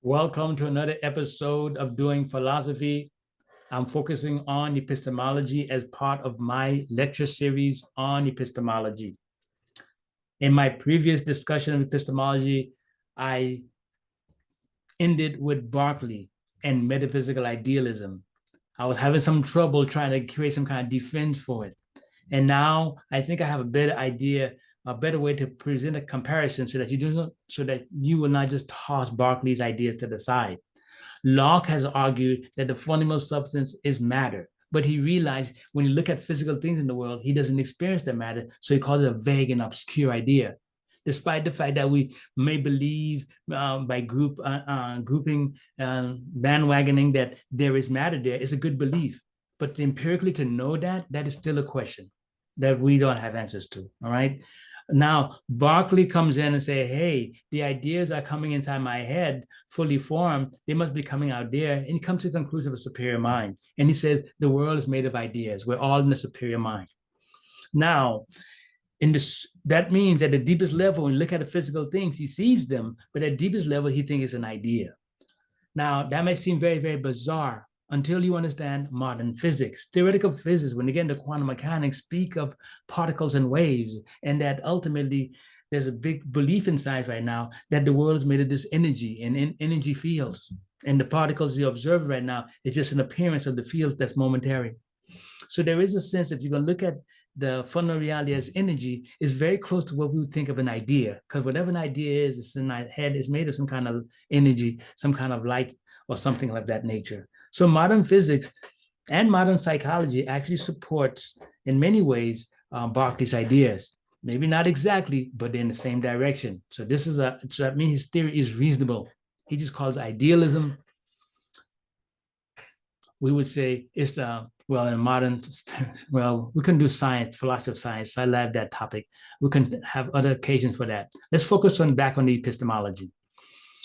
Welcome to another episode of Doing Philosophy. I'm focusing on epistemology as part of my lecture series on epistemology. In my previous discussion of epistemology, I ended with Berkeley and metaphysical idealism. I was having some trouble trying to create some kind of defense for it. And now I think I have a better idea, a better way to present a comparison so that you will not just toss Berkeley's ideas to the side. Locke has argued that the fundamental substance is matter, but he realized when you look at physical things in the world, he doesn't experience the matter, so he calls it a vague and obscure idea. Despite the fact that we may believe by grouping, bandwagoning that there is matter there, it's a good belief. But empirically to know that is still a question that we don't have answers to, all right? Now, Berkeley comes in and say, hey, the ideas are coming inside my head, fully formed. They must be coming out there. And he comes to the conclusion of a superior mind. And he says, the world is made of ideas. We're all in a superior mind. Now, that means at the deepest level, when you look at the physical things, he sees them, but at the deepest level, he thinks it's an idea. Now, that may seem very, very bizarre until you understand modern physics. Theoretical physics, when you get into quantum mechanics, speak of particles and waves, and that ultimately there's a big belief in science right now that the world is made of this energy and in energy fields. And the particles you observe right now is just an appearance of the field that's momentary. So there is a sense, if you're going to look at the fundamental reality as energy, is very close to what we would think of an idea, because whatever an idea is, it's in our head, is made of some kind of energy, some kind of light, or something like that nature. So modern physics and modern psychology actually supports, in many ways, Berkeley's ideas. Maybe not exactly, but they're in the same direction. So that means his theory is reasonable. He just calls idealism. We would say it's in modern, we can do science, philosophy of science. I love that topic. We can have other occasions for that. Let's focus back on the epistemology.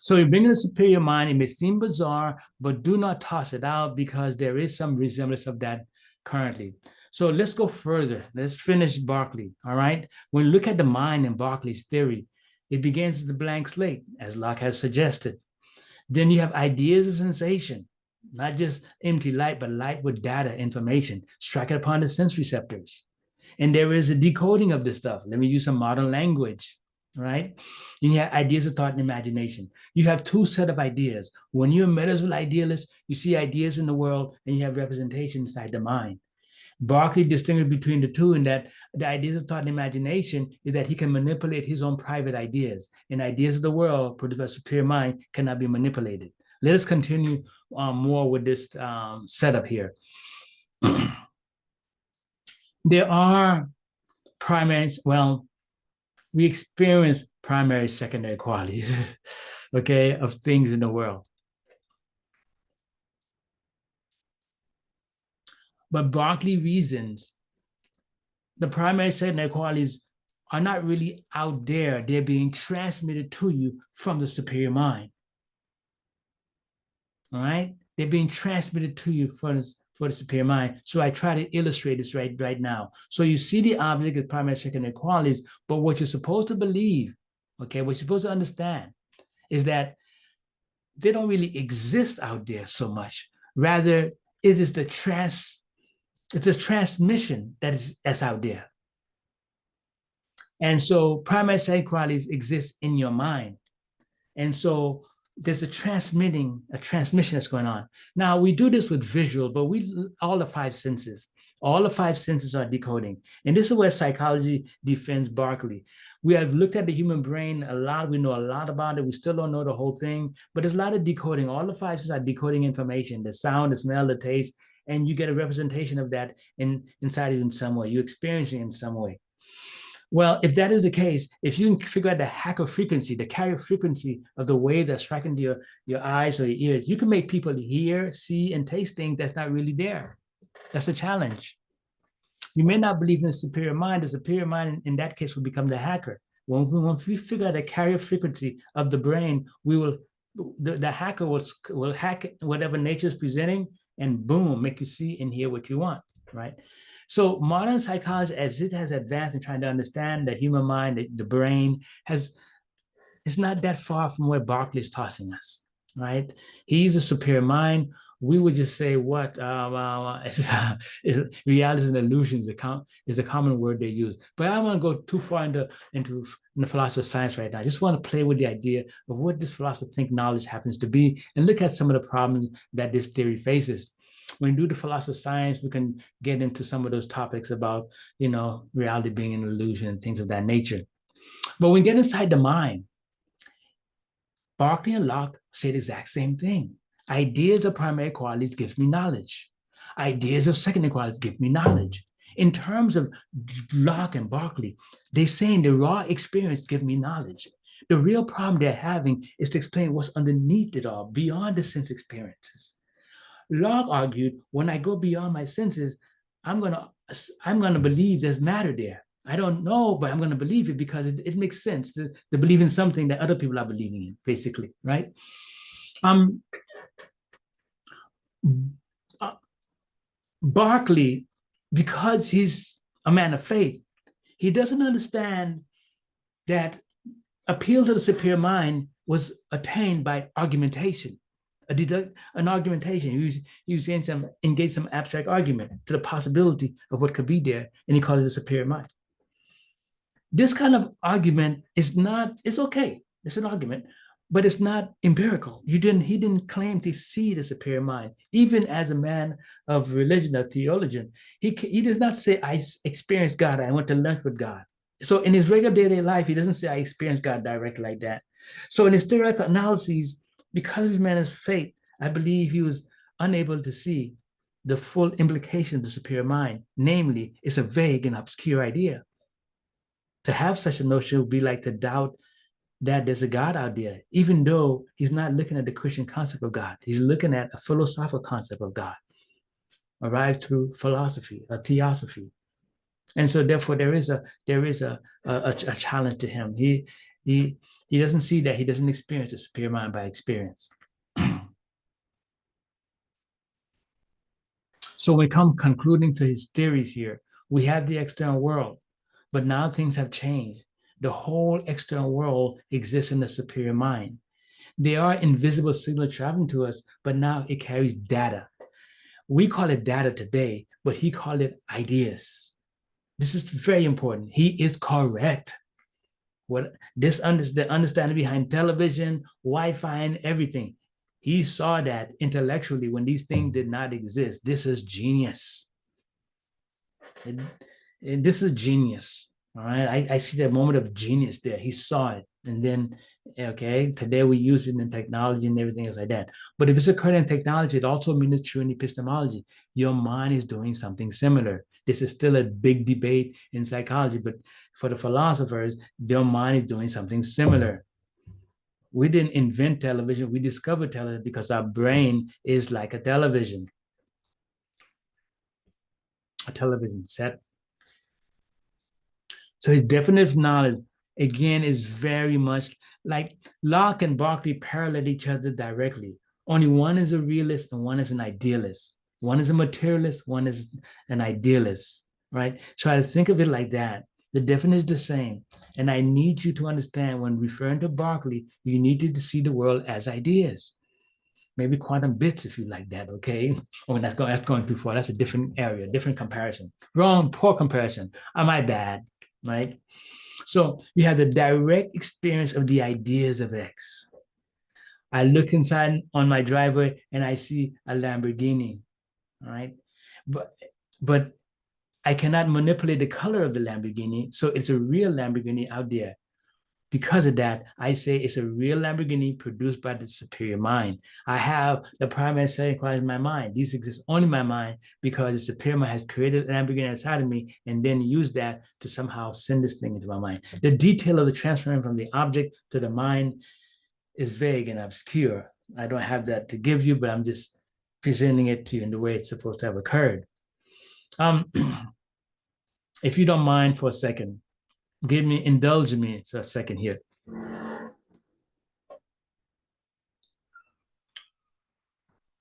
So you bring in a superior mind. It may seem bizarre, but do not toss it out because there is some resemblance of that currently. So let's go further. Let's finish Berkeley, all right? When you look at the mind in Berkeley's theory, it begins as a blank slate, as Locke has suggested. Then you have ideas of sensation, not just empty light, but light with data, information, striking upon the sense receptors. And there is a decoding of this stuff. Let me use some modern language. Right? And you have ideas of thought and imagination. You have two sets of ideas. When you're a metaphysical idealist, you see ideas in the world and you have representation inside the mind. Berkeley distinguished between the two in that the ideas of thought and imagination is that he can manipulate his own private ideas, and ideas of the world produced by superior mind cannot be manipulated. Let us continue more with this setup here. There are primaries, we experience primary, secondary qualities, okay, of things in the world. But Berkeley reasons the primary, secondary qualities are not really out there. They're being transmitted to you from the superior mind. All right? They're being transmitted to you for the superior mind. So I try to illustrate this right now. So you see the object of primary, secondary qualities, but what you're supposed to believe, okay, what you're supposed to understand is that they don't really exist out there so much. Rather, it is the transmission that's out there. And so primary, secondary qualities exist in your mind. And so there's a transmission that's going on. Now, we do this with visual, but all the five senses are decoding. And this is where psychology defends Berkeley. We have looked at the human brain a lot. We know a lot about it. We still don't know the whole thing, but there's a lot of decoding. All the five senses are decoding information, the sound, the smell, the taste, and you get a representation of that inside of you in some way. You're experiencing it in some way. Well, if that is the case, if you can figure out the Hacker frequency, the carrier frequency of the wave that's striking to your eyes or your ears, you can make people hear, see, and taste things that's not really there. That's a challenge. You may not believe in the superior mind. The superior mind, in that case, will become the hacker. Once we figure out the carrier frequency of the brain, the hacker will hack whatever nature is presenting, and boom, make you see and hear what you want, right? So modern psychology, as it has advanced in trying to understand the human mind, the brain, it's not that far from where Berkeley is tossing us. right? He's a superior mind. We would just say what reality and illusion is a common word they use. But I don't want to go too far into the philosophy of science right now. I just want to play with the idea of what this philosopher think knowledge happens to be and look at some of the problems that this theory faces. When we do the philosophy of science, we can get into some of those topics about, reality being an illusion and things of that nature. But when we get inside the mind, Berkeley and Locke say the exact same thing. Ideas of primary qualities gives me knowledge. Ideas of secondary qualities give me knowledge. In terms of Locke and Berkeley, they're saying the raw experience give me knowledge. The real problem they're having is to explain what's underneath it all, beyond the sense experiences. Locke argued, when I go beyond my senses, I'm gonna believe there's matter there. I don't know, but I'm going to believe it because it makes sense to believe in something that other people are believing in, basically, right? Berkeley, because he's a man of faith, he doesn't understand that appeal to the superior mind was attained by argumentation, an argumentation. He was engaged some abstract argument to the possibility of what could be there, and he called it a superior mind. This kind of argument is not, it's okay, it's an argument, but it's not empirical. He didn't claim to see the superior mind. Even as a man of religion, a theologian, he does not say, I experienced God, I went to lunch with God. So in his regular day-to-day life, he doesn't say, I experienced God directly like that. So in his theoretical analyses, because of his man's faith, I believe he was unable to see the full implication of the superior mind. Namely, it's a vague and obscure idea. To have such a notion would be like to doubt that there's a God out there, even though he's not looking at the Christian concept of God. He's looking at a philosophical concept of God, arrived through philosophy, a theosophy. And so therefore there is a challenge to him. He doesn't see that, he doesn't experience the superior mind by experience. So when we come concluding to his theories here, we have the external world, but now things have changed. The whole external world exists in the superior mind. There are invisible signals traveling to us, but now it carries data. We call it data today, but he called it ideas. This is very important. He is correct. The understanding behind television, Wi-Fi, and everything. He saw that intellectually when these things did not exist. This is genius. This is genius. All right, I see that moment of genius there. He saw it, and then okay, today we use it in technology and everything else like that. But if it's occurring in technology, it also means it's true in epistemology. Your mind is doing something similar. This is still a big debate in psychology, but for the philosophers, their mind is doing something similar. We didn't invent television. We discovered television because our brain is like a television set. So his definitive knowledge, again, is very much like Locke and Berkeley parallel each other directly. Only one is a realist and one is an idealist. One is a materialist, one is an idealist, right? So I think of it like that. The definition is the same. And I need you to understand when referring to Berkeley, you need to see the world as ideas. Maybe quantum bits if you like that, okay? Oh, that's going too far. That's a different area, different comparison. Wrong, poor comparison. My bad, right? So you have the direct experience of the ideas of X. I look inside on my driveway and I see a Lamborghini, all right? But I cannot manipulate the color of the Lamborghini, so it's a real Lamborghini out there. Because of that, I say it's a real Lamborghini produced by the superior mind. I have the primary secondary qualities in my mind. These exist only in my mind because the superior mind has created a Lamborghini inside of me and then used that to somehow send this thing into my mind. The detail of the transferring from the object to the mind is vague and obscure. I don't have that to give you, but I'm just presenting it to you in the way it's supposed to have occurred. If you don't mind for a second, indulge me for a second here.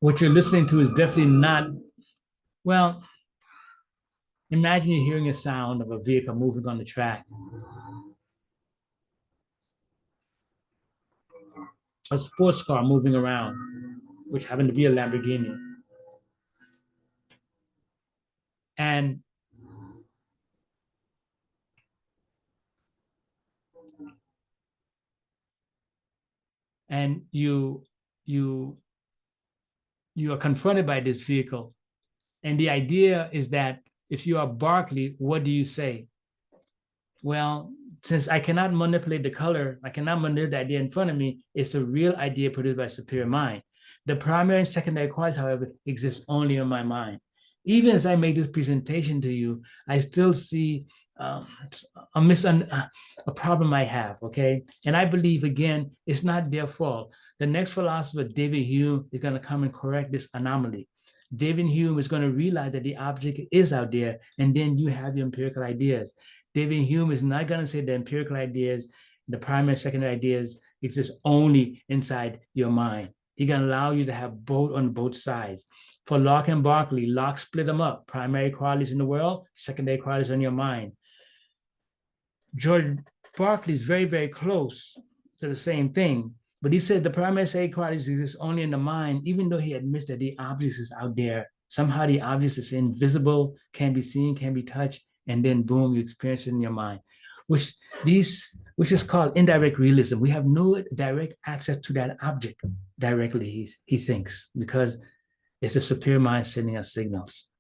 What you're listening to is definitely not, well, imagine you're hearing a sound of a vehicle moving on the track. a sports car moving around, which happened to be a Lamborghini. And and you you are confronted by this vehicle. And the idea is that if you are Berkeley, what do you say? Well, since I cannot manipulate the color, I cannot manipulate the idea in front of me, it's a real idea produced by superior mind. The primary and secondary qualities, however, exist only in my mind. Even as I make this presentation to you, I still see um, a problem I have, okay? And I believe, again, it's not their fault. The next philosopher, David Hume, is going to come and correct this anomaly. David Hume is going to realize that the object is out there, and then you have your empirical ideas. David Hume is not going to say the empirical ideas, the primary and secondary ideas exist only inside your mind. He's going to allow you to have both on both sides. For Locke and Berkeley, Locke split them up. Primary qualities in the world, secondary qualities in your mind. George Berkeley is very, very close to the same thing. But he said the primary and secondary qualities exist only in the mind, even though he admits that the objects is out there. Somehow the objects is invisible, can be seen, can be touched, and then boom, you experience it in your mind, which is called indirect realism. We have no direct access to that object directly, he thinks, because it's a superior mind sending us signals.